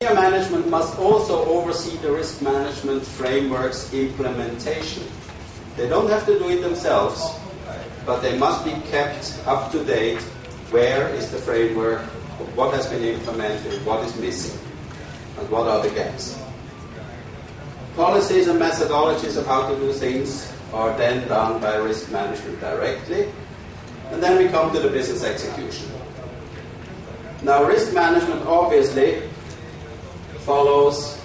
Senior management must also oversee the risk management framework's implementation. They don't have to do it themselves, but they must be kept up to date. Where is the framework? What has been implemented? What is missing? And what are the gaps? Policies and methodologies of how to do things are then done by risk management directly. And then we come to the business execution. Now, risk management obviously follows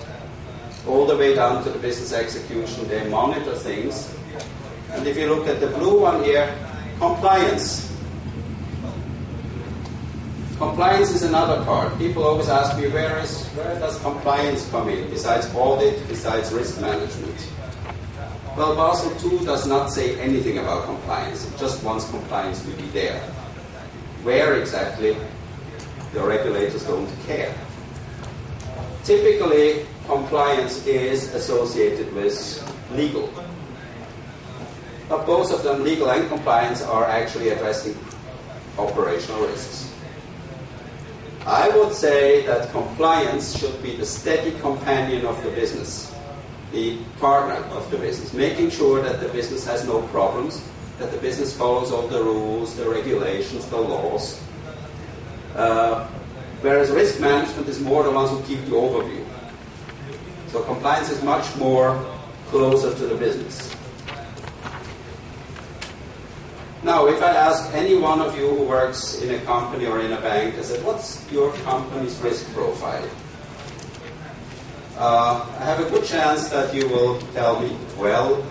all the way down to the business execution. They monitor things. And if you look at the blue one here, compliance. Compliance is another part. People always ask me, where does compliance come in, besides audit, besides risk management? Well, Basel II does not say anything about compliance. It just wants compliance to be there. Where exactly, the regulators don't care. Typically, compliance is associated with legal. But both of them, legal and compliance, are actually addressing operational risks. I would say that compliance should be the steady companion of the business, the partner of the business, making sure that the business has no problems, that the business follows all the rules, the regulations, the laws. Whereas risk management is more the ones who keep the overview. So compliance is much more closer to the business. Now, if I ask any one of you who works in a company or in a bank, I said, what's your company's risk profile? I have a good chance that you will tell me, well,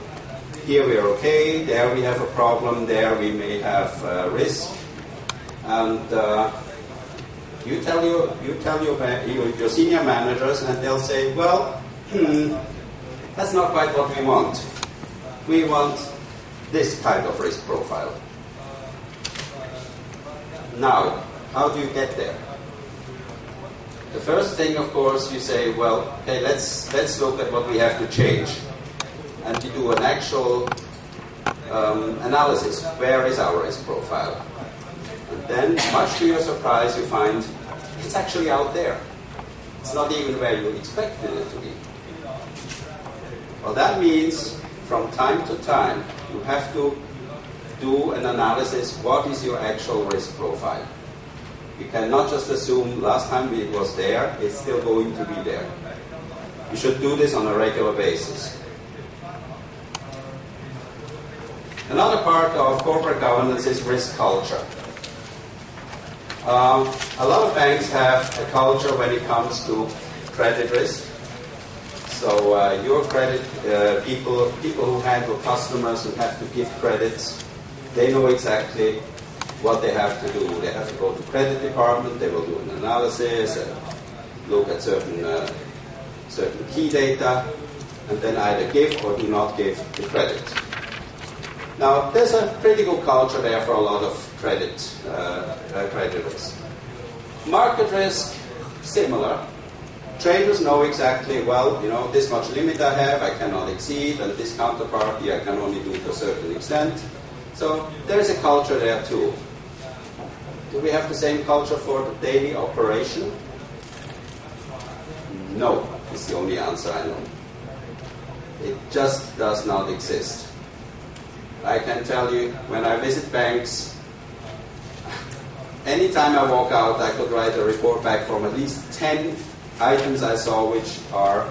here we are okay, there we have a problem, there we may have risk. And you tell your senior managers, and they'll say, well, that's not quite what we want. We want this kind of risk profile. Now, how do you get there? The first thing, of course, you say, well, okay, let's look at what we have to change. And you do an actual analysis. Where is our risk profile? And then, much to your surprise, you find it's actually out there. It's not even where you expected it to be. Well, that means from time to time, you have to do an analysis. What is your actual risk profile? You cannot just assume last time it was there, it's still going to be there. You should do this on a regular basis. Another part of corporate governance is risk culture. A lot of banks have a culture when it comes to credit risk. So your credit, people who handle customers who have to give credits, they know exactly what they have to do. They have to go to the credit department, they will do an analysis, look at certain key data, and then either give or do not give the credit. Now, there's a pretty good culture there for a lot of credit risk. Market risk, similar. Traders know exactly, well, this much limit I have, I cannot exceed, and this counterparty I can only do to a certain extent. So there's a culture there too. Do we have the same culture for the daily operation? No, is the only answer I know. It just does not exist. I can tell you, when I visit banks, anytime I walk out, I could write a report back from at least 10 items I saw which are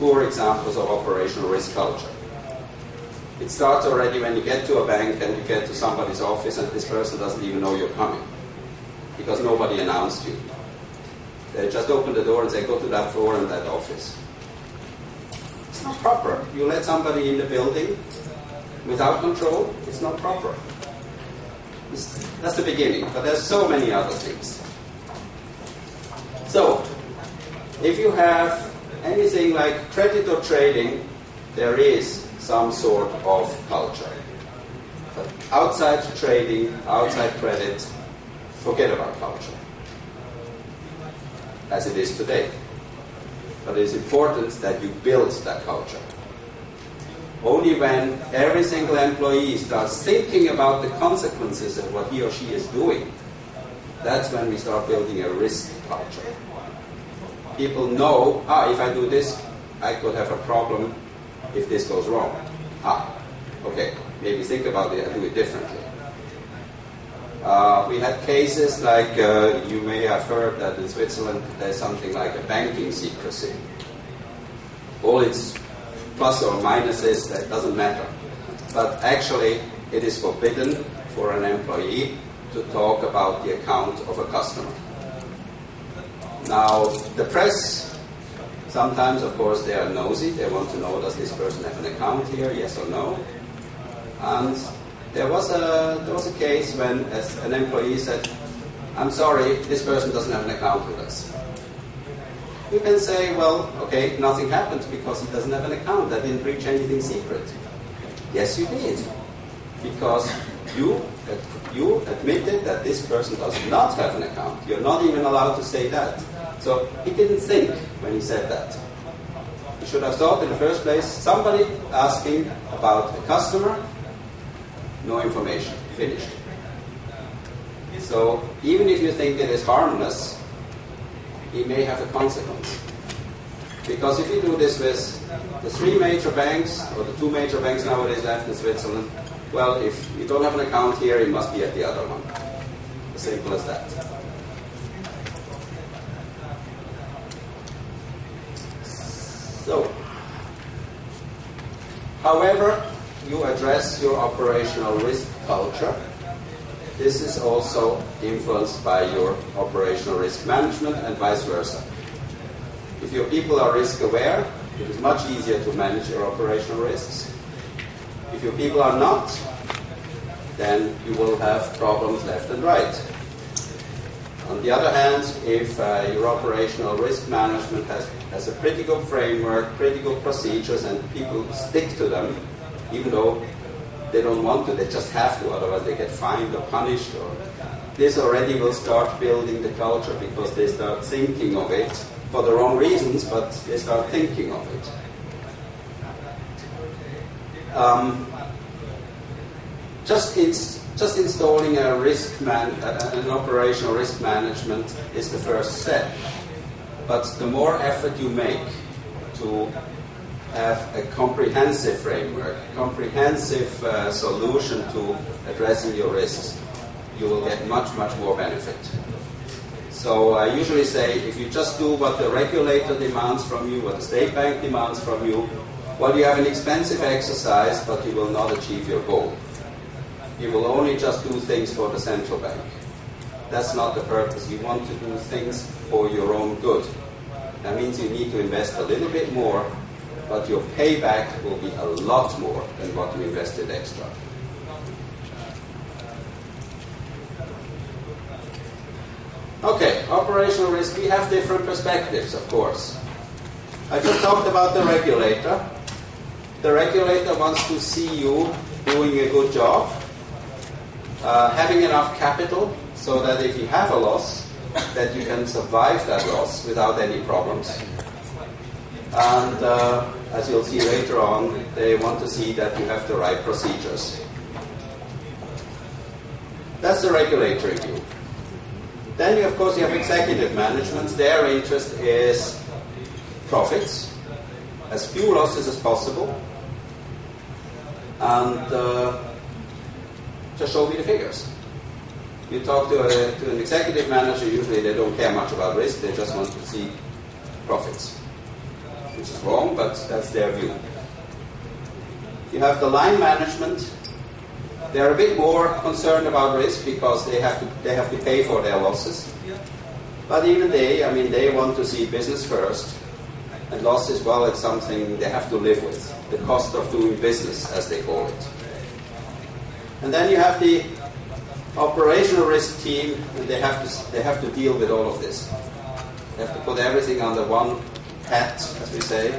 poor examples of operational risk culture. It starts already when you get to a bank and you get to somebody's office and this person doesn't even know you're coming because nobody announced you. They just open the door and say, go to that floor and that office. It's not proper. You let somebody in the building without control, it's not proper. That's the beginning, but there's so many other things. So, if you have anything like credit or trading, there is some sort of culture. But outside trading, outside credit, forget about culture. As it is today. But it is important that you build that culture. Only when every single employee starts thinking about the consequences of what he or she is doing, that's when we start building a risk culture. People know, if I do this, I could have a problem if this goes wrong. Okay, maybe think about it and do it differently. We had cases like, you may have heard that in Switzerland there's something like a banking secrecy. All its plus or minuses, that doesn't matter. But actually, it is forbidden for an employee to talk about the account of a customer. Now, the press, sometimes, of course, they are nosy. They want to know, does this person have an account here, yes or no? And there was a case when an employee said, I'm sorry, this person doesn't have an account with us. You can say, well, okay, nothing happened because he doesn't have an account. I didn't breach anything secret. Yes, you did. Because you admitted that this person does not have an account. You're not even allowed to say that. So he didn't think when he said that. He should have thought in the first place, somebody asking about a customer, no information, finished. So even if you think it is harmless, it may have a consequence. Because if you do this with the 3 major banks, or the 2 major banks nowadays left in Switzerland, well, if you don't have an account here, it must be at the other one. As simple as that. So, however you address your operational risk culture, this is also influenced by your operational risk management and vice versa. If your people are risk aware, it is much easier to manage your operational risks. If your people are not, then you will have problems left and right. On the other hand, if your operational risk management has a pretty good framework, pretty good procedures, and people stick to them, even though they don't want to, they just have to, otherwise they get fined or punished. Or this already will start building the culture because they start thinking of it for the wrong reasons, but they start thinking of it. Just installing an operational risk management is the first step. But the more effort you make to have a comprehensive framework, comprehensive solution to addressing your risks, you will get much, much more benefit. So I usually say, if you just do what the regulator demands from you, what the state bank demands from you, well, you have an expensive exercise, but you will not achieve your goal. You will only just do things for the central bank. That's not the purpose. You want to do things for your own good. That means you need to invest a little bit more, but your payback will be a lot more than what you invested extra. Okay, operational risk. We have different perspectives, of course. I just talked about the regulator. The regulator wants to see you doing a good job, having enough capital so that if you have a loss, that you can survive that loss without any problems. And as you'll see later on, they want to see that you have the right procedures. That's the regulatory view. Then, of course, you have executive management. Their interest is profits, as few losses as possible, and just show me the figures. You talk to an executive manager, usually they don't care much about risk, they just want to see profits, which is wrong, but that's their view. You have the line management. They're a bit more concerned about risk because they have to pay for their losses. But even they want to see business first. And losses, well, it's something they have to live with. The cost of doing business, as they call it. And then you have the operational risk team, and they have to deal with all of this. They have to put everything under one hat, as we say.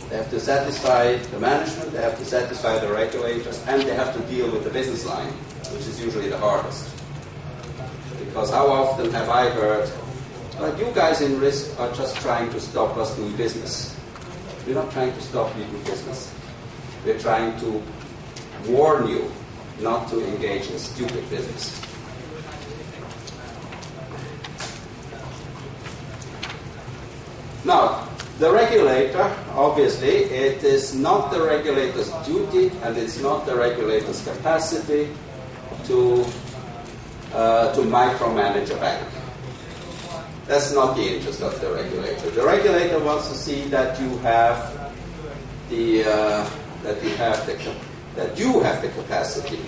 They have to satisfy the management, they have to satisfy the regulators, and they have to deal with the business line, which is usually the hardest. Because how often have I heard, well, you guys in risk are just trying to stop us doing business. We're not trying to stop you doing business. We're trying to warn you not to engage in stupid business. Now, the regulator, obviously, it is not the regulator's duty and it's not the regulator's capacity to micromanage a bank. That's not the interest of the regulator. The regulator wants to see that you have the capacity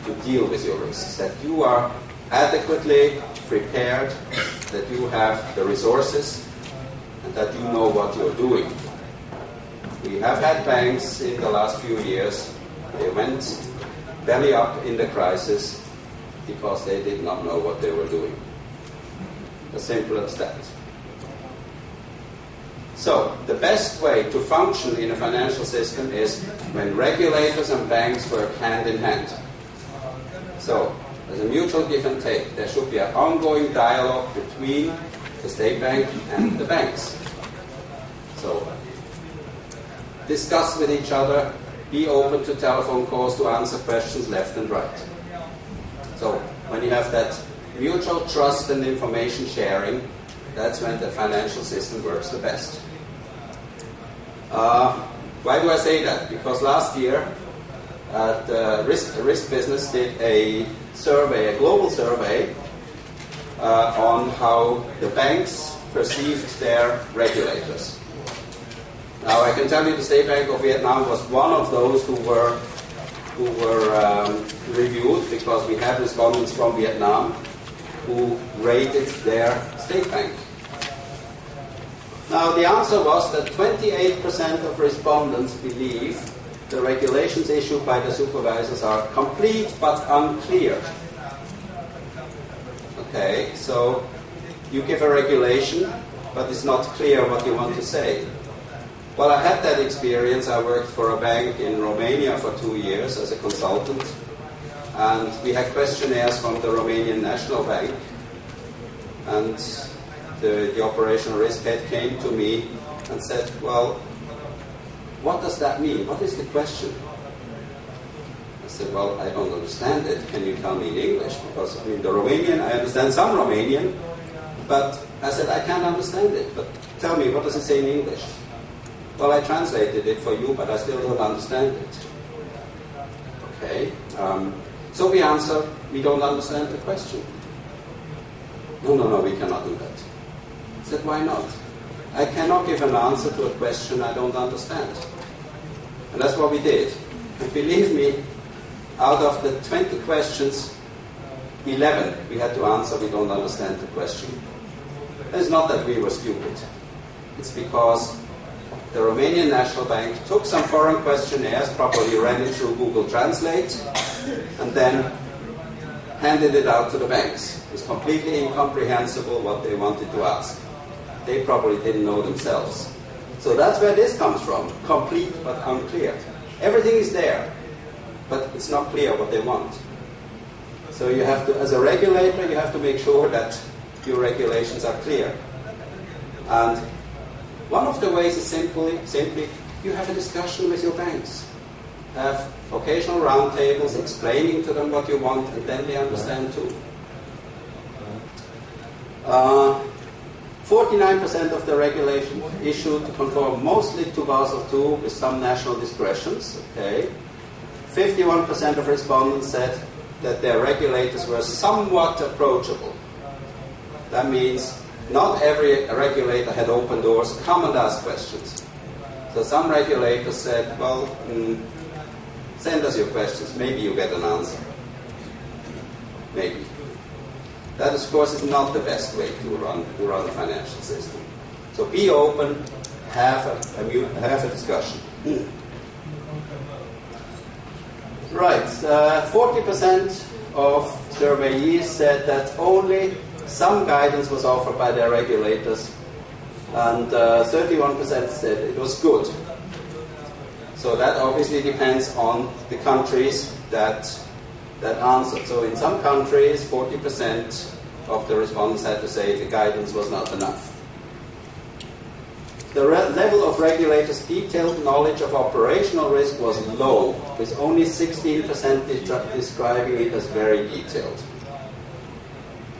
to deal with your risks, that you are adequately prepared, that you have the resources, and that you know what you're doing. We have had banks in the last few years, they went belly up in the crisis because they did not know what they were doing. As simple as that. So, the best way to function in a financial system is when regulators and banks work hand in hand. So, there's a mutual give and take. There should be an ongoing dialogue between the state bank and the banks. So, discuss with each other, be open to telephone calls to answer questions left and right. So, when you have that mutual trust and information sharing, that's when the financial system works the best. Why do I say that? Because last year, the risk business did a survey, a global survey, on how the banks perceived their regulators. Now, I can tell you the State Bank of Vietnam was one of those who were reviewed, because we had respondents from Vietnam who rated their state bank. Now, the answer was that 28% of respondents believe the regulations issued by the supervisors are complete but unclear. Okay, so you give a regulation, but it's not clear what you want to say. Well, I had that experience. I worked for a bank in Romania for 2 years as a consultant. And we had questionnaires from the Romanian National Bank. And the operational risk head came to me and said, well, what does that mean? What is the question? I said, well, I don't understand it. Can you tell me in English? Because, I mean, the Romanian, I understand some Romanian, but I said, I can't understand it. But tell me, what does it say in English? Well, I translated it for you, but I still don't understand it. Okay. So we answer, we don't understand the question. No, we cannot do that. I said, why not? I cannot give an answer to a question I don't understand. And that's what we did. And believe me, out of the 20 questions, 11 we had to answer, we don't understand the question. It's not that we were stupid. It's because the Romanian National Bank took some foreign questionnaires, probably ran it through Google Translate, and then handed it out to the banks. It was completely incomprehensible what they wanted to ask. They probably didn't know themselves. So that's where this comes from, complete but unclear. Everything is there, but it's not clear what they want. So you have to, as a regulator, you have to make sure that your regulations are clear. And one of the ways is simply you have a discussion with your banks. Have occasional roundtables explaining to them what you want, and then they understand too. 49% of the regulation issued conform mostly to Basel II with some national discretions. Okay. 51% of respondents said that their regulators were somewhat approachable. That means not every regulator had open doors. Come and ask questions. So some regulators said, well, send us your questions. Maybe you get an answer. Maybe. That, of course, is not the best way to run a financial system. So be open, have a discussion. Right. 40% of surveyees said that only some guidance was offered by their regulators, and 31% said it was good. So that obviously depends on the countries that answered. So in some countries, 40% of the respondents had to say the guidance was not enough. The level of regulators' detailed knowledge of operational risk was low, with only 16% describing it as very detailed.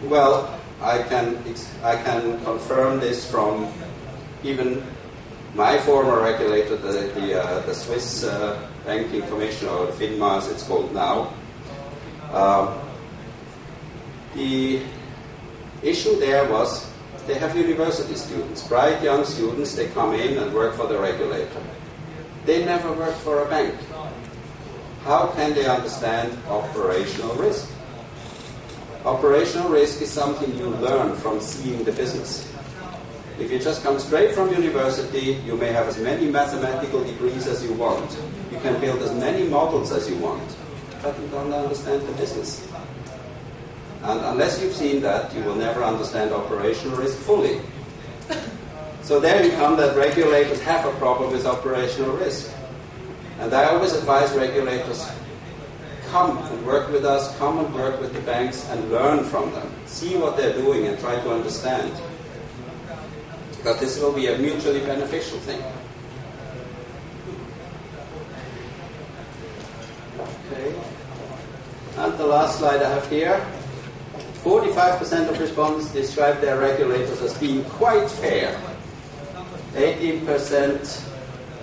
Well, I can confirm this from even my former regulator, the Swiss Banking Commission, or FINMA as it's called now, the issue there was they have university students, bright young students, they come in and work for the regulator. They never work for a bank. How can they understand operational risk? Operational risk is something you learn from seeing the business. If you just come straight from university, you may have as many mathematical degrees as you want. You can build as many models as you want, but you don't understand the business. And unless you've seen that, you will never understand operational risk fully. So there you come that regulators have a problem with operational risk. And I always advise regulators, come and work with us, come and work with the banks and learn from them. See what they're doing and try to understand. Because this will be a mutually beneficial thing. Okay. And the last slide I have here. 45% of respondents describe their regulators as being quite fair. 18%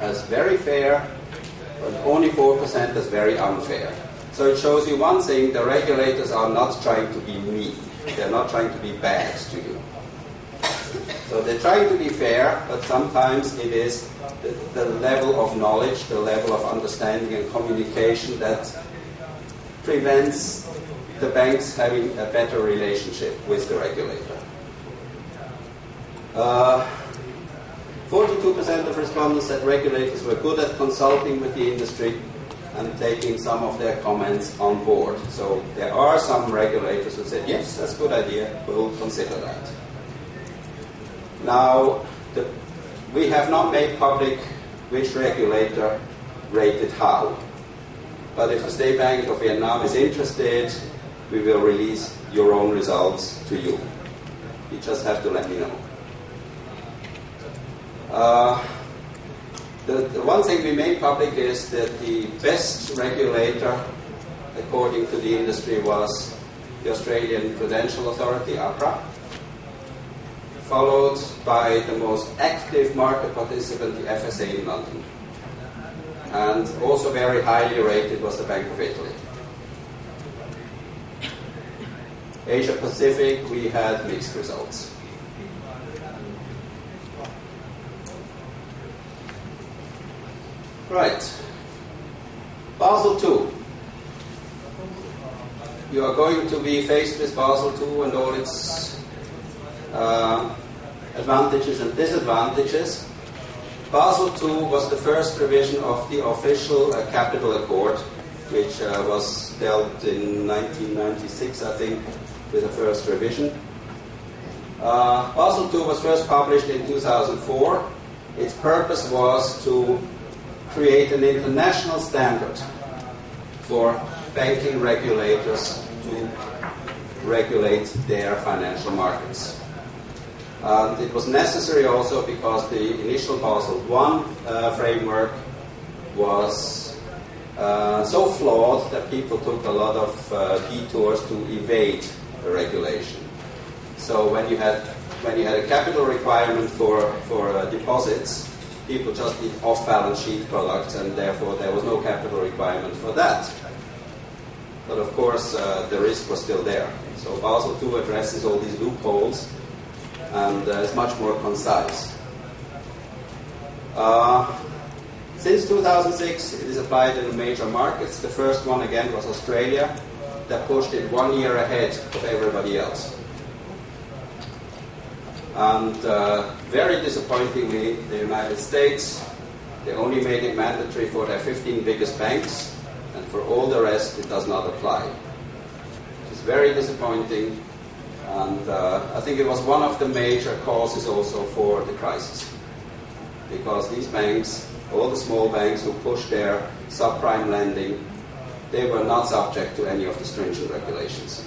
as very fair, but only 4% as very unfair. So it shows you one thing, the regulators are not trying to be mean. They're not trying to be bad to you. So they're trying to be fair, but sometimes it is the level of knowledge, the level of understanding and communication that prevents the banks having a better relationship with the regulator. 42% of respondents said regulators were good at consulting with the industry and taking some of their comments on board. So there are some regulators who said, yes, that's a good idea, we'll consider that. Now, we have not made public which regulator rated how. But if the State Bank of Vietnam is interested, we will release your own results to you. You just have to let me know. The one thing we made public is that the best regulator, according to the industry, was the Australian Prudential Authority, APRA, followed by the most active market participant, the FSA in London. And also very highly rated was the Bank of Italy. Asia Pacific, we had mixed results. Right. Basel II. You are going to be faced with Basel II and all its advantages and disadvantages. Basel II was the first revision of the official capital accord, which was dealt in 1996, I think, with the first revision. Basel II was first published in 2004. Its purpose was to create an international standard for banking regulators to regulate their financial markets. And it was necessary also because the initial Basel I framework was so flawed that people took a lot of detours to evade the regulation. So when you had a capital requirement for deposits, people just did off-balance sheet products, and therefore there was no capital requirement for that. But of course, the risk was still there. So Basel II addresses all these loopholes and is much more concise. Since 2006, it is applied in the major markets. The first one, again, was Australia, that pushed it 1 year ahead of everybody else. And very disappointingly, the United States, they only made it mandatory for their 15 biggest banks, and for all the rest, it does not apply. It's very disappointing, and I think it was one of the major causes also for the crisis. Because these banks, all the small banks who pushed their subprime lending, they were not subject to any of the stringent regulations.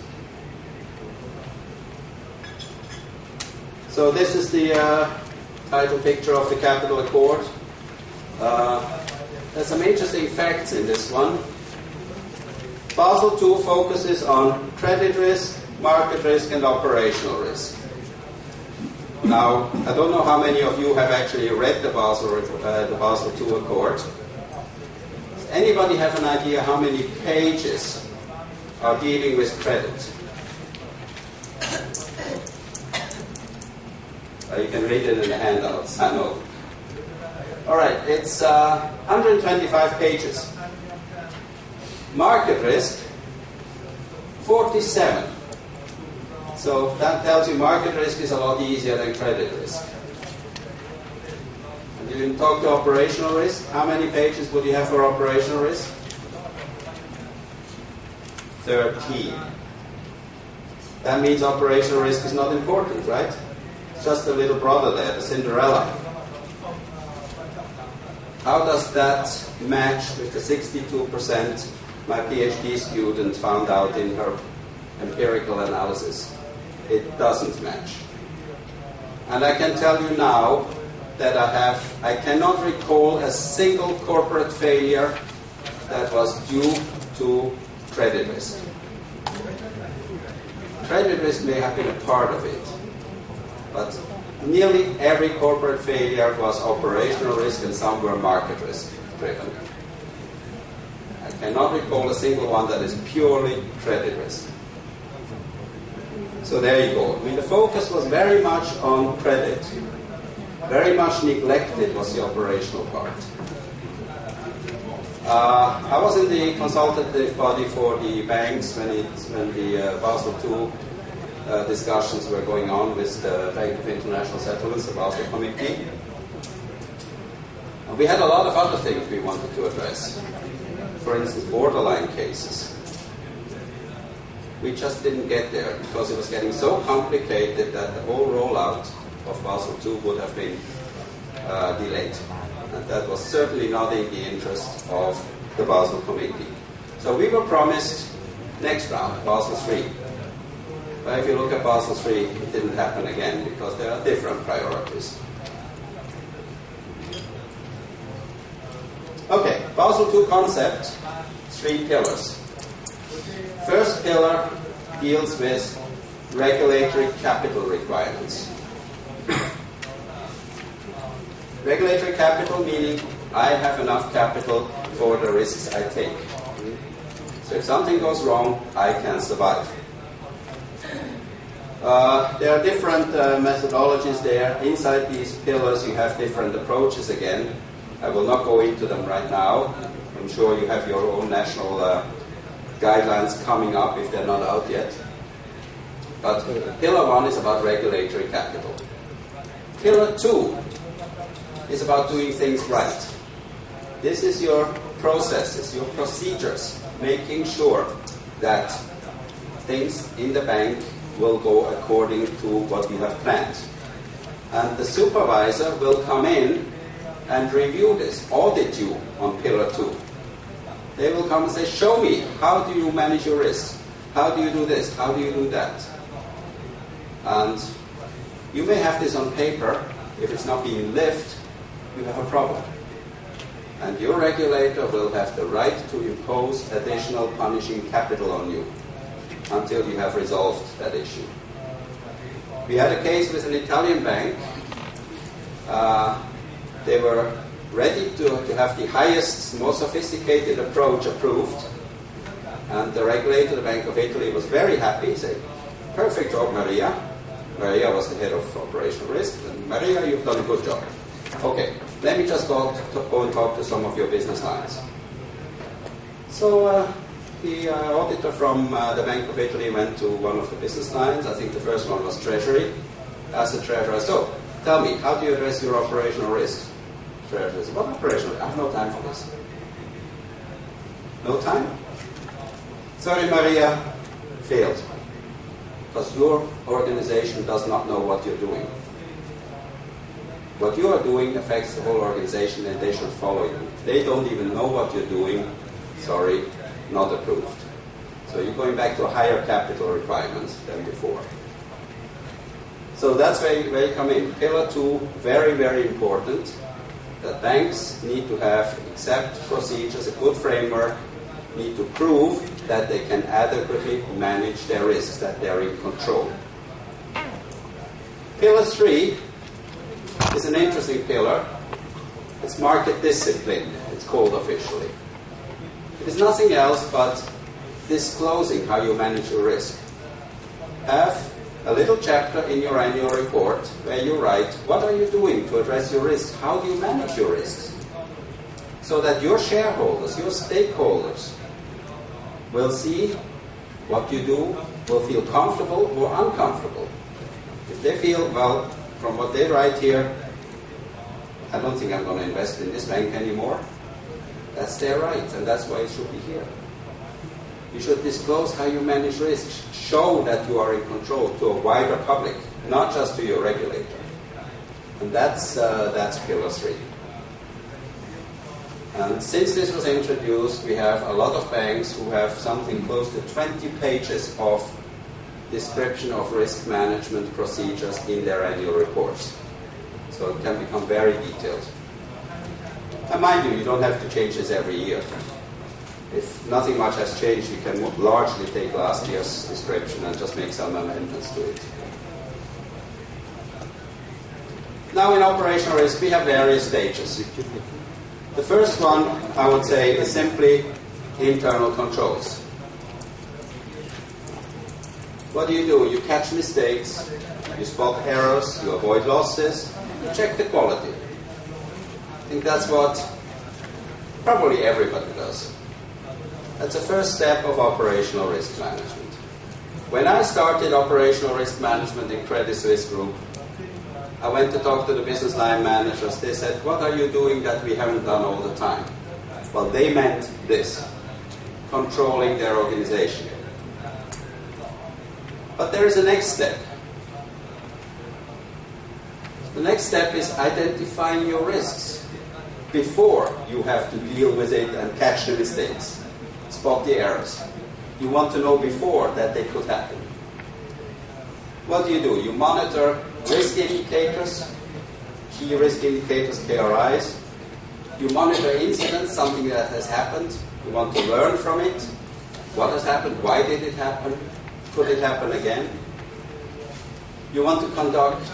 So this is the title picture of the Capital Accord. There's some interesting facts in this one. Basel II focuses on credit risk, market risk, and operational risk. Now, I don't know how many of you have actually read the Basel II Accord. Does anybody have an idea how many pages are dealing with credit? You can read it in the handouts, I know. All right, it's 125 pages. Market risk, 47. So that tells you market risk is a lot easier than credit risk. And you can talk to operational risk. How many pages would you have for operational risk? 13. That means operational risk is not important, right? It's just a little brother there, the Cinderella. How does that match with the 62% my PhD student found out in her empirical analysis? It doesn't match. And I can tell you now that I cannot recall a single corporate failure that was due to credit risk. Credit risk may have been a part of it, but nearly every corporate failure was operational risk and some were market risk driven. I cannot recall a single one that is purely credit risk. So there you go. I mean, the focus was very much on credit. Very much neglected was the operational part. I was in the consultative body for the banks when the Basel II discussions were going on with the Bank of International Settlements, the Basel Committee. And we had a lot of other things we wanted to address. For instance, borderline cases. We just didn't get there because it was getting so complicated that the whole rollout of Basel II would have been delayed. And that was certainly not in the interest of the Basel Committee. So we were promised next round, Basel III. But if you look at Basel III, it didn't happen again because there are different priorities. Okay, Basel II concept, 3 pillars. First pillar deals with regulatory capital requirements. Regulatory capital meaning I have enough capital for the risks I take. So if something goes wrong, I can survive. There are different methodologies there. Inside these pillars you have different approaches again. I will not go into them right now. I'm sure you have your own national guidelines coming up if they're not out yet. But pillar 1 is about regulatory capital. Pillar 2 is about doing things right. This is your processes, your procedures, making sure that things in the bank will go according to what you have planned. And the supervisor will come in and review this, audit you on pillar 2. They will come and say, show me, how do you manage your risks? How do you do this? How do you do that? And you may have this on paper. If it's not being lived, you have a problem. And your regulator will have the right to impose additional punishing capital on you until you have resolved that issue. We had a case with an Italian bank. They were ready to have the highest, most sophisticated approach approved. And the regulator, the Bank of Italy, was very happy. He said, perfect job, Maria. Maria was the head of operational risk. And Maria, you've done a good job. Okay, let me just go and talk to some of your business lines. So the auditor from the Bank of Italy went to one of the business lines. I think the first one was Treasury. Asked the treasurer, so tell me, how do you address your operational risks? Treasurer said, what operational? I have no time for this. No time? Sorry, Maria, failed. Because your organization does not know what you're doing. What you are doing affects the whole organization and they should follow you. They don't even know what you're doing. Sorry, not approved. So you're going back to higher capital requirements than before. So that's where you come in. Pillar 2, very, very important. That banks need to have exact procedures, a good framework, need to prove that they can adequately manage their risks, that they're in control. Pillar 3 is an interesting pillar. It's market discipline, it's called officially. It is nothing else but disclosing how you manage your risk. Have a little chapter in your annual report where you write, what are you doing to address your risks? How do you manage your risks? So that your shareholders, your stakeholders, will see what you do, will feel comfortable or uncomfortable. If they feel, well, from what they write here, I don't think I'm going to invest in this bank anymore, that's their right, and that's why it should be here. You should disclose how you manage risk, show that you are in control to a wider public, not just to your regulator. And that's pillar 3. And since this was introduced, we have a lot of banks who have something close to 20 pages of description of risk management procedures in their annual reports. So it can become very detailed. And mind you, you don't have to change this every year. If nothing much has changed, you can largely take last year's description and just make some amendments to it. Now in operational risk, we have various stages. The first one, I would say, is simply internal controls. What do? You catch mistakes, you spot errors, you avoid losses, you check the quality. I think that's what probably everybody does. That's the first step of operational risk management. When I started operational risk management in Credit Suisse Group, I went to talk to the business line managers. They said, what are you doing that we haven't done all the time? Well, they meant this, controlling their organization. But there is a next step. The next step is identifying your risks before you have to deal with it and catch the mistakes, spot the errors. You want to know before that they could happen. What do? You monitor risk indicators, key risk indicators, KRIs. You monitor incidents, something that has happened. You want to learn from it. What has happened? Why did it happen? Could it happen again? You want to conduct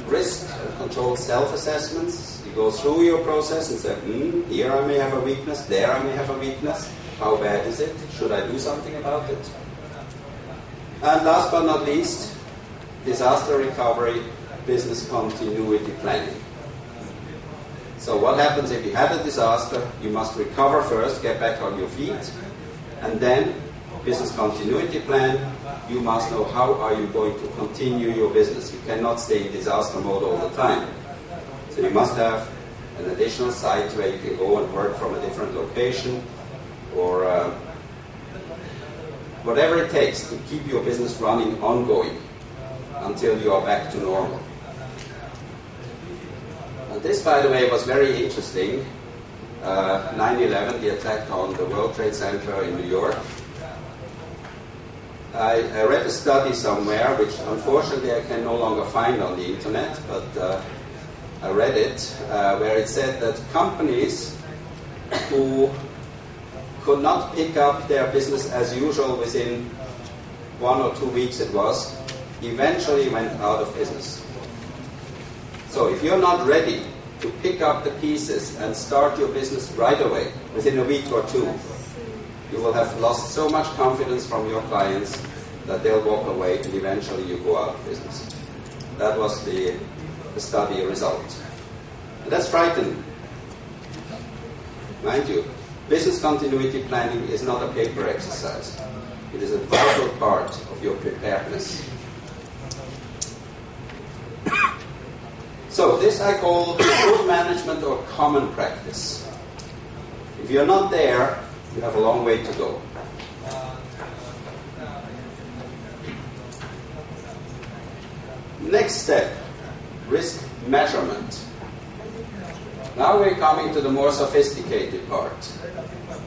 risk and control self-assessments. You go through your process and say, here I may have a weakness, there I may have a weakness. How bad is it? Should I do something about it? And last but not least, disaster recovery, business continuity planning. So what happens if you had a disaster? You must recover first, get back on your feet, and then business continuity plan. You must know how are you going to continue your business. You cannot stay in disaster mode all the time. So you must have an additional site where you can go and work from a different location, or whatever it takes to keep your business running ongoing until you are back to normal. And this, by the way, was very interesting. 9/11, the attack on the World Trade Center in New York. I read a study somewhere, which unfortunately I can no longer find on the internet, but I read it, where it said that companies who could not pick up their business as usual within 1 or 2 weeks eventually went out of business. So if you're not ready to pick up the pieces and start your business right away, within a week or 2, you will have lost so much confidence from your clients that they'll walk away and eventually you go out of business. That was the study result. And that's frightening. Mind you, business continuity planning is not a paper exercise. It is a vital part of your preparedness. So this I call good management or common practice. If you're not there, you have a long way to go. Next step, risk measurement. Now we're coming to the more sophisticated part.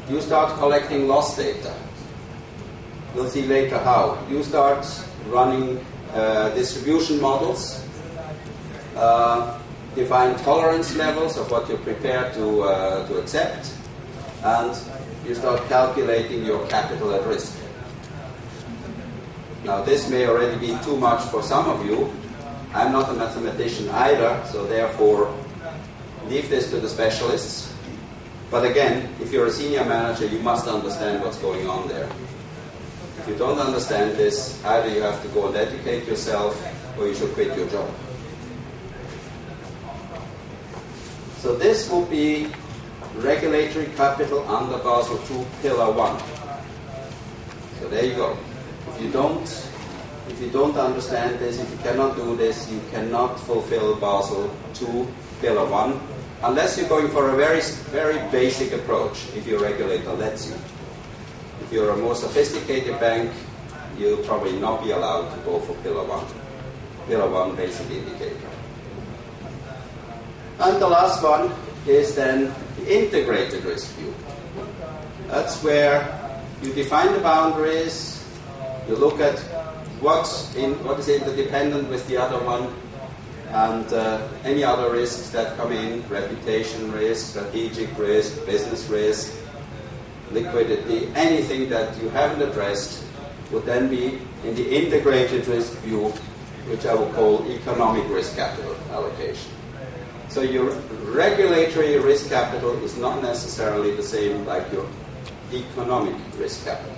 You start collecting loss data. We'll see later how. You start running distribution models, define tolerance levels of what you're prepared to accept, and you start calculating your capital at risk. Now this may already be too much for some of you, I'm not a mathematician either, so therefore leave this to the specialists. But again, if you're a senior manager, you must understand what's going on there. If you don't understand this, either you have to go and educate yourself, or you should quit your job. So this would be regulatory capital under Basel II, Pillar 1. So there you go. If you don't understand this, if you cannot do this, you cannot fulfill Basel II, Pillar 1, unless you're going for a very, very basic approach, if your regulator lets you. If you're a more sophisticated bank, you'll probably not be allowed to go for Pillar 1. Pillar 1 basic indicator. And the last one is then the integrated risk view. That's where you define the boundaries, you look at what is interdependent with the other one, and any other risks that come in, reputation risk, strategic risk, business risk, liquidity, anything that you haven't addressed would then be in the integrated risk view, which I will call economic risk capital allocation. So your regulatory risk capital is not necessarily the same like your economic risk capital.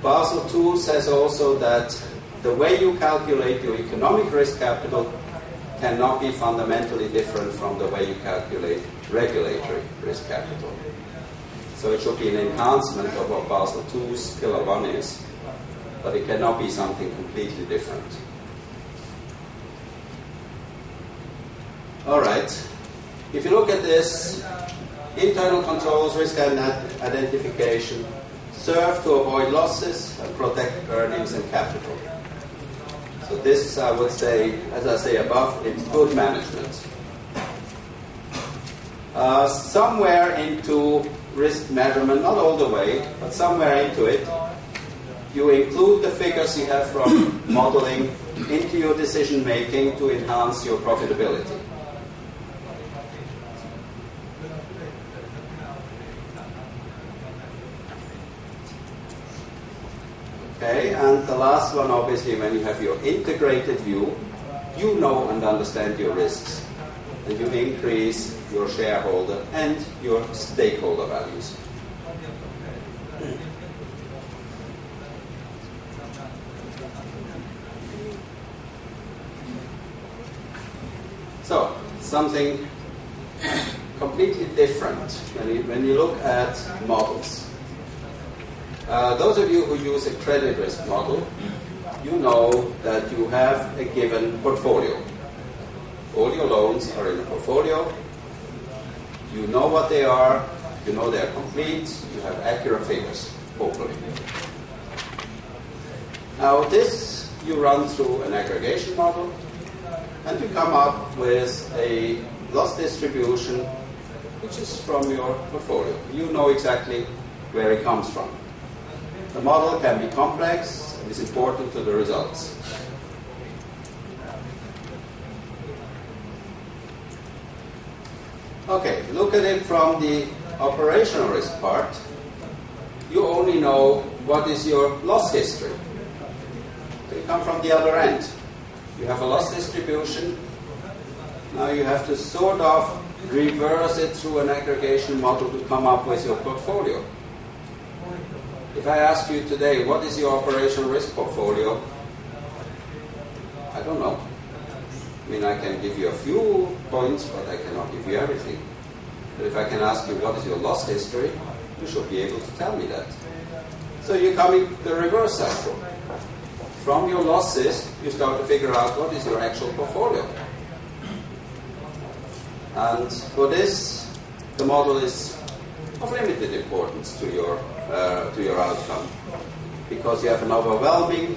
Basel II says also that the way you calculate your economic risk capital cannot be fundamentally different from the way you calculate regulatory risk capital. So it should be an enhancement of what Basel II's Pillar 1 is, but it cannot be something completely different. All right. If you look at this, internal controls, risk identification, serve to avoid losses and protect earnings and capital. So this, I would say, as I say above, it's good management. Somewhere into risk measurement, not all the way, but somewhere into it, you include the figures you have from modeling into your decision making to enhance your profitability. Okay, and the last one, obviously, when you have your integrated view, you know and understand your risks, and you increase your shareholder and your stakeholder values. So, something completely different when you look at models. Those of you who use a credit risk model, you know that you have a given portfolio. All your loans are in a portfolio. You know what they are. You know they are complete. You have accurate figures, hopefully. Now this you run through an aggregation model, and you come up with a loss distribution which is from your portfolio. You know exactly where it comes from. The model can be complex and is important to the results. Okay, look at it from the operational risk part. You only know what is your loss history. So you come from the other end. You have a loss distribution. Now you have to sort of reverse it through an aggregation model to come up with your portfolio. If I ask you today, what is your operational risk portfolio? I don't know. I mean, I can give you a few points, but I cannot give you everything. But if I can ask you, what is your loss history? You should be able to tell me that. So you come in the reverse cycle. From your losses, you start to figure out what is your actual portfolio. And for this, the model is of limited importance to your outcome, because you have an overwhelming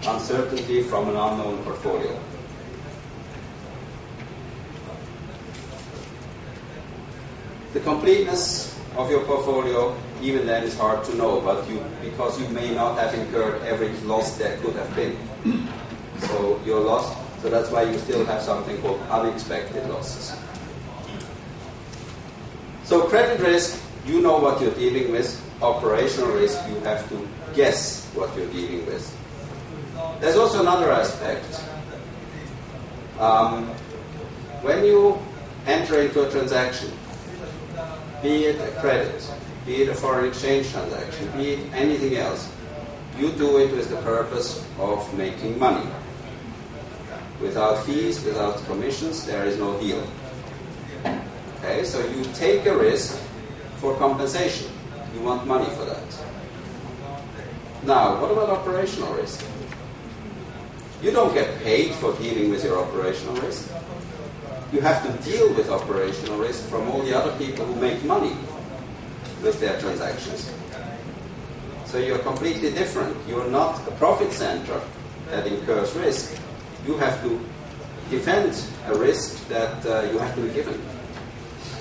uncertainty from an unknown portfolio. The completeness of your portfolio, even then, is hard to know, but because you may not have incurred every loss there could have been. So your loss, so that's why you still have something called unexpected losses. So credit risk, you know what you're dealing with. Operational risk, you have to guess what you're dealing with. There's also another aspect. When you enter into a transaction, be it a credit, be it a foreign exchange transaction, be it anything else, you do it with the purpose of making money. Without fees, without commissions, there is no deal. Okay, so you take a risk for compensation. You want money for that. Now, what about operational risk? You don't get paid for dealing with your operational risk. You have to deal with operational risk from all the other people who make money with their transactions. So you're completely different. You're not a profit center that incurs risk. You have to defend a risk that you have to be given.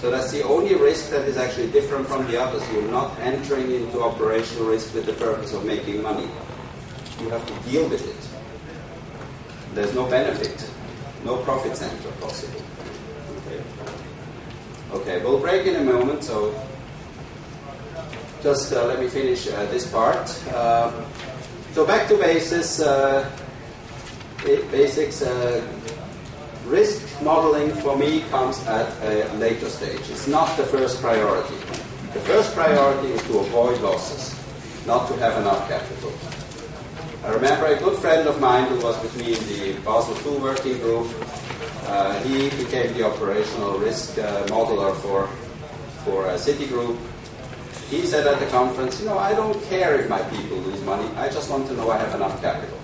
So that's the only risk that is actually different from the others. You're not entering into operational risk with the purpose of making money. You have to deal with it. There's no benefit, no profit center possible. Okay, we'll break in a moment, so just let me finish this part. So back to basics. Risk modeling for me comes at a later stage. It's not the first priority. The first priority is to avoid losses, not to have enough capital. I remember a good friend of mine who was with me in the Basel II working group. He became the operational risk modeler for Citigroup. He said at the conference, I don't care if my people lose money. I just want to know I have enough capital.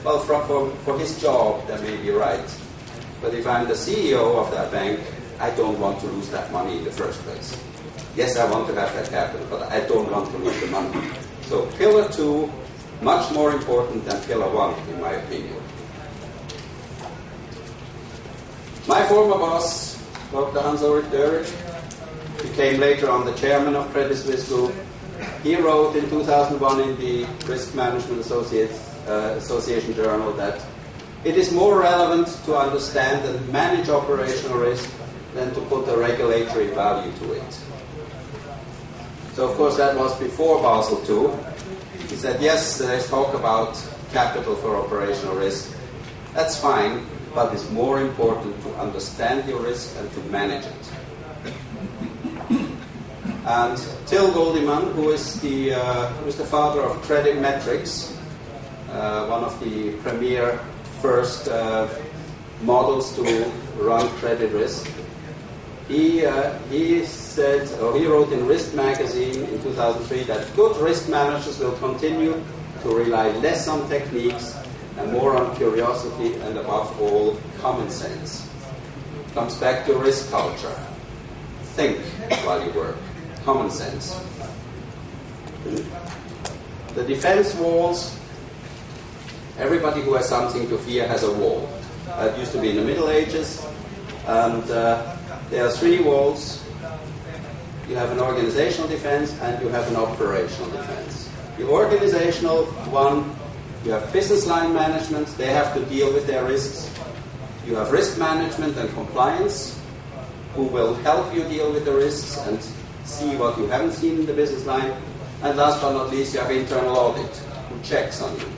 Well, for his job, that may be right. But if I'm the CEO of that bank, I don't want to lose that money in the first place. Yes, I want to have that capital, but I don't want to lose the money. So pillar 2, much more important than pillar 1, in my opinion. My former boss, Dr. Hans-Ulrich Dörig, became later on the chairman of Credit Suisse Group. He wrote in 2001 in the Risk Management Association Journal that it is more relevant to understand and manage operational risk than to put a regulatory value to it. So, of course, that was before Basel II. He said, yes, there's talk about capital for operational risk. That's fine, but it's more important to understand your risk and to manage it. And Till Goldiman, who is the father of credit metrics, one of the premier first models to run credit risk, he wrote in Risk Magazine in 2003 that good risk managers will continue to rely less on techniques and more on curiosity and, above all, common sense. Comes back to risk culture. Think while you work. Common sense. The defense walls, everybody who has something to fear has a wall. That used to be in the Middle Ages. And there are 3 walls. You have an organizational defense and you have an operational defense. The organizational one, you have business line management. They have to deal with their risks. You have risk management and compliance, who will help you deal with the risks and see what you haven't seen in the business line. And last but not least, you have internal audit, who checks on you.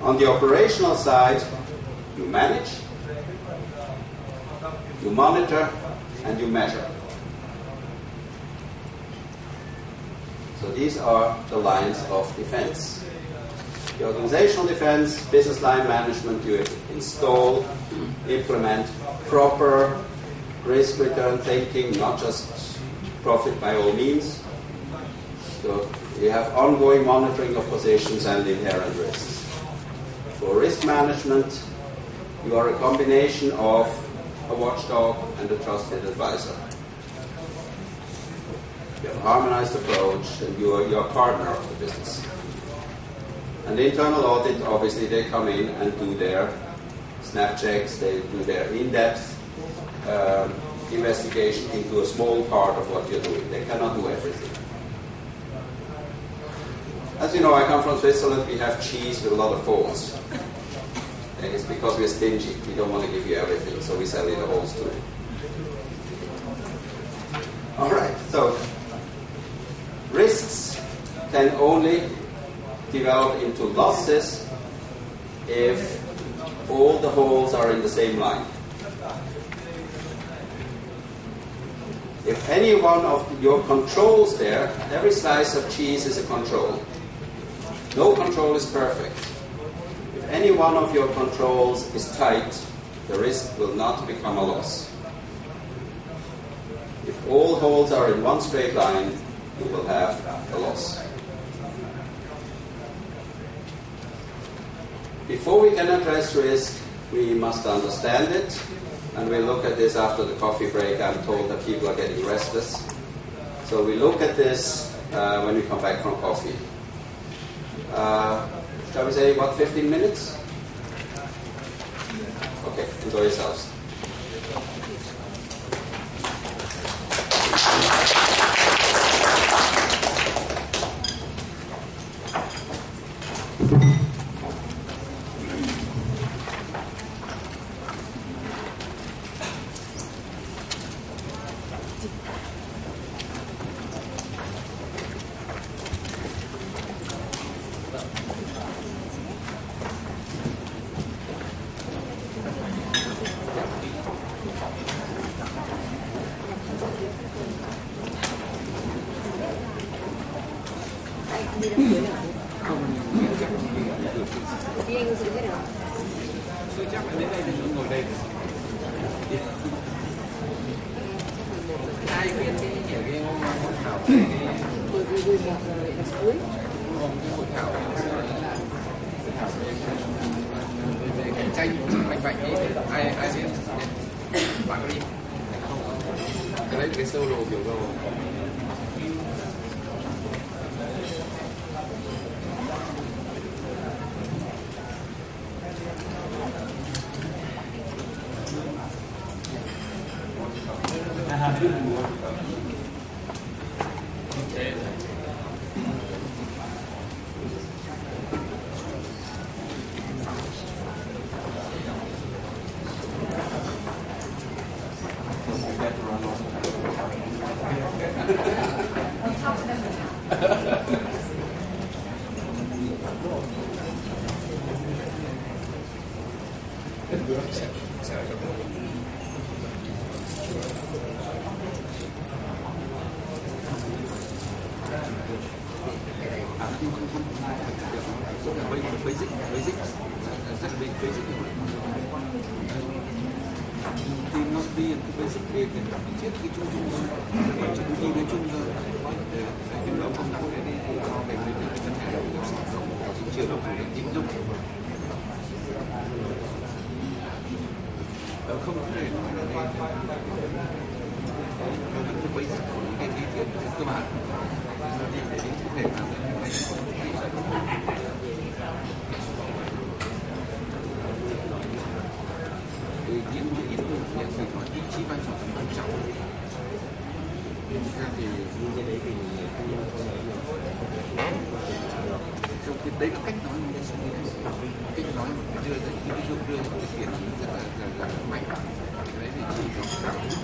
On the operational side, you manage, you monitor, and you measure. So these are the lines of defense. The organizational defense, business line management, you install, implement proper risk return thinking, not just profit by all means. So you have ongoing monitoring of positions and inherent risks. For risk management, you are a combination of a watchdog and a trusted advisor. You have a harmonized approach, and you are a partner of the business. And the internal audit, obviously, they come in and do their snap checks, they do their in-depth investigation into a small part of what you're doing. They cannot do everything. As you know, I come from Switzerland. We have cheese with a lot of holes. And it's because we're stingy. We don't want to give you everything, so we sell you the holes too. All right, so risks can only develop into losses if all the holes are in the same line. If any one of your controls there, every slice of cheese is a control. No control is perfect. If any one of your controls is tight, the risk will not become a loss. If all holes are in one straight line, you will have a loss. Before we can address risk, we must understand it. And we'll look at this after the coffee break. I'm told that people are getting restless. So we look at this when we come back from coffee. Shall we say, 15 minutes? Okay, enjoy yourselves. Đấy là cách nói cách nói đưa ra cái ví dụ đưa một cái tiền rất là mạnh. Đấy thì chỉ có cảm xúc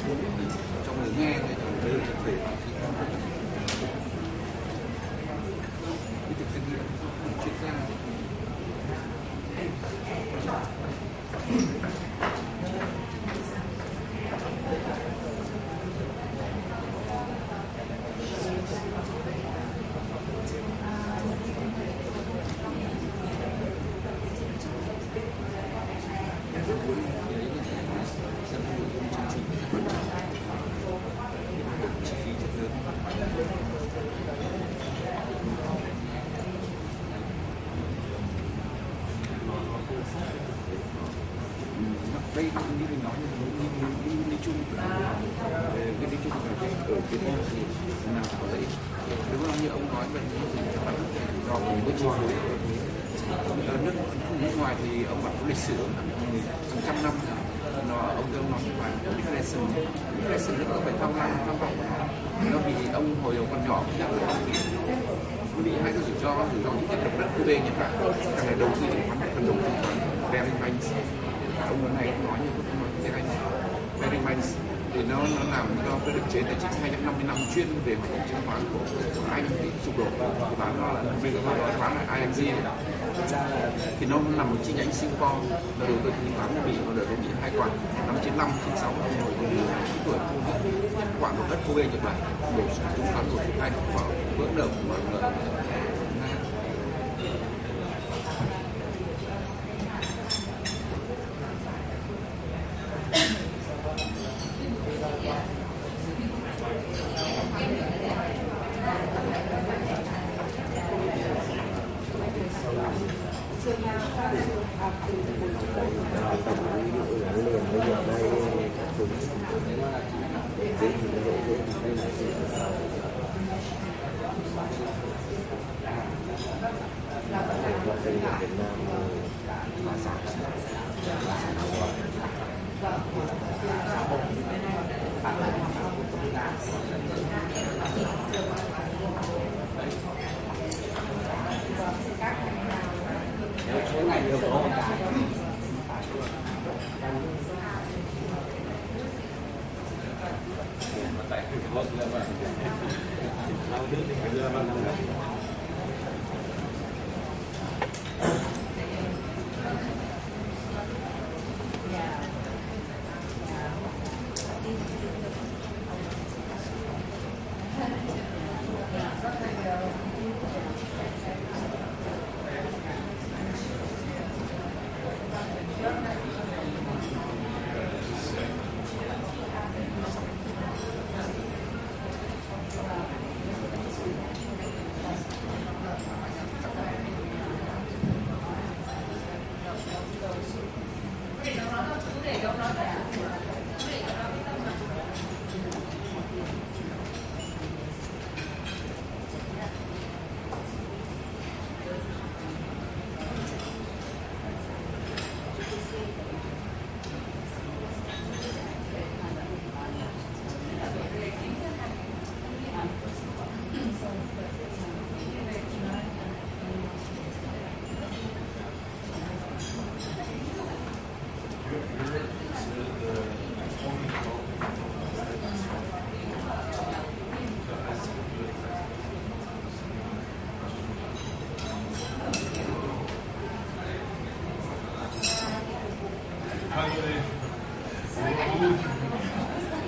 trong người nghe để cho đưa về cái thực nghiệm chuyên gia. Đây như mình nói như đi chung cái đi chung ở Việt Nam thì nào có lợi ích. Đúng không, như ông nói về do cái chi phí nước ngoài thì ông bảo có lịch sử hàng trăm năm ông nói như vậy, deflation nó phải tham vọng của nó vì ông hồi đầu còn nhỏ chắc là bị hai cái rủi ro nhất là đất QB Nhật Bản, càng này đầu tư phần đầu tư very banks. Ông này nói như ông nói tiếng Anh, very banks thì nó làm cho cái định chế tài chính 250 năm chuyên về hoạt động chứng khoán của Anh bị sụp đổ, thì bán nó là bên các bạn bán là ING thì nó nằm ở chi nhánh Singapore, là đầu tư chứng khoán bị nó được bị hai quản năm 95 96 9 tuổi nhất quản một đất Kobe Nhật Bản đổ xuống chứng khoán của Anh vào vỡ nợ của mọi người.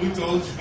Who told you?